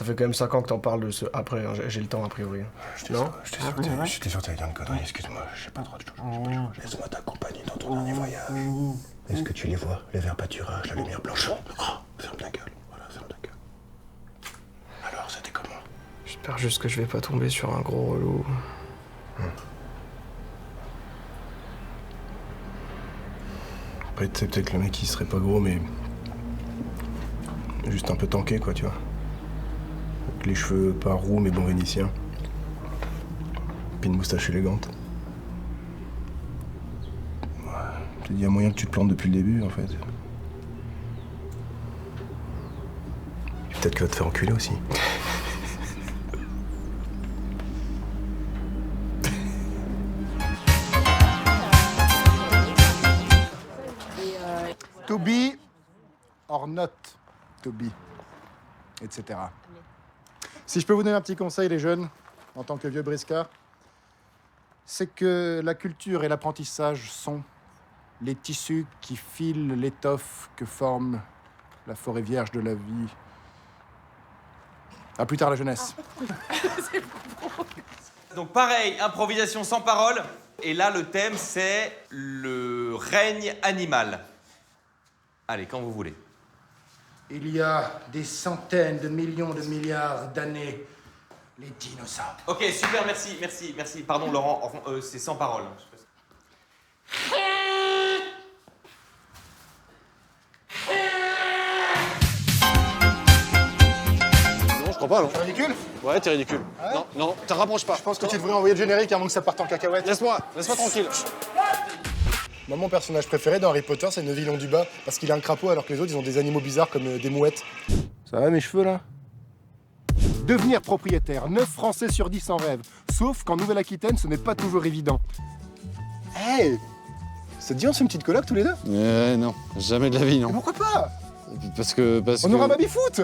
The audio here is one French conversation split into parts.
fait quand même 5 ans que t'en parles de ce après, hein. J'ai le temps a priori. Non? J'étais sûr que t'allais dire une connerie, excuse-moi, j'ai pas le droit de changer. Laisse-moi t'accompagner dans ton dernier voyage. Est-ce que tu les vois, les verts pâturages, la lumière blanche? Oh, ferme ta gueule, voilà, ferme ta gueule. Alors, c'était comment? J'espère juste que je vais pas tomber sur un gros relou. Après, tu sais, peut-être que le mec, il serait pas gros, mais... juste un peu tanké, quoi, tu vois. Avec les cheveux pas roux, mais bon vénitiens. Puis une moustache élégante. Ouais, il y a moyen que tu te plantes depuis le début, en fait. Et peut-être qu'il va te faire enculer aussi. To be or not to be, etc. Si je peux vous donner un petit conseil, les jeunes, en tant que vieux briscard, c'est que la culture et l'apprentissage sont les tissus qui filent l'étoffe que forme la forêt vierge de la vie. À plus tard, la jeunesse. Donc pareil, improvisation sans parole. Et là, le thème, c'est le règne animal. Allez, quand vous voulez. Il y a des centaines de millions de milliards d'années, les dinosaures. Ok, super, merci. Pardon, Laurent, c'est sans parole. Non, je crois pas, non. C'est ridicule? Ouais, t'es ridicule. Ah ouais? Non, te rapproche pas. Je pense que tu devrais envoyer le générique avant que ça parte en cacahuète. Laisse-moi tranquille. Moi, mon personnage préféré dans Harry Potter, c'est Neville Londubat, parce qu'il a un crapaud alors que les autres, ils ont des animaux bizarres comme des mouettes. Ça va, mes cheveux, là? Devenir propriétaire, 9 Français sur 10 en rêvent. Sauf qu'en Nouvelle-Aquitaine, ce n'est pas toujours évident. Hey! Ça te dit, on se fait une petite coloc tous les deux? Non, jamais de la vie, Mais non. pourquoi pas? Parce que... On aura baby-foot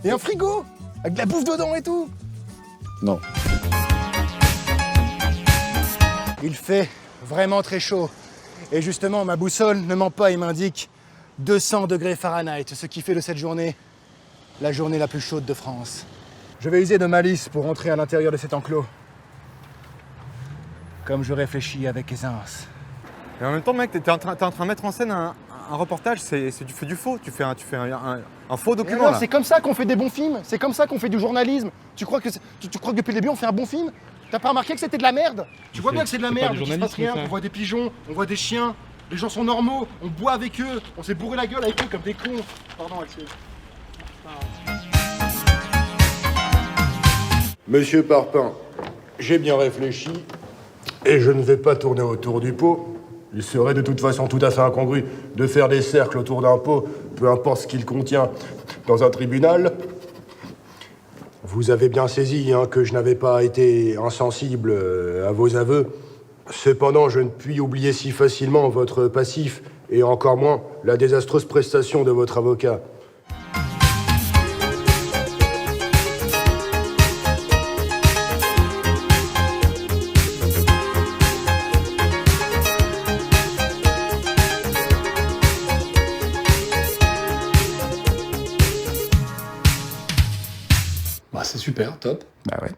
et un frigo avec de la bouffe dedans et tout. Non. Il fait vraiment très chaud. Et justement, ma boussole ne ment pas, il m'indique 200 degrés Fahrenheit, ce qui fait de cette journée la journée la plus chaude de France. Je vais user de malice pour entrer à l'intérieur de cet enclos. Comme je réfléchis avec aisance. Et en même temps, mec, t'es en train de mettre en scène un reportage, tu fais du faux, tu fais un faux Et document alors, là. c'est comme ça qu'on fait des bons films, c'est comme ça qu'on fait du journalisme. Tu crois que depuis le début on fait un bon film? T'as pas remarqué que c'était de la merde? Tu vois bien que c'est de la merde, il se passe rien, on voit des pigeons, on voit des chiens, les gens sont normaux, on boit avec eux, on s'est bourré la gueule avec eux comme des cons. Pardon, Axel. Monsieur Parpin, j'ai bien réfléchi et je ne vais pas tourner autour du pot. Il serait de toute façon tout à fait incongru de faire des cercles autour d'un pot, peu importe ce qu'il contient, dans un tribunal. Vous avez bien saisi que je n'avais pas été insensible à vos aveux. Cependant, je ne puis oublier si facilement votre passif et encore moins la désastreuse prestation de votre avocat. Bah, c'est super, top. Bah ouais.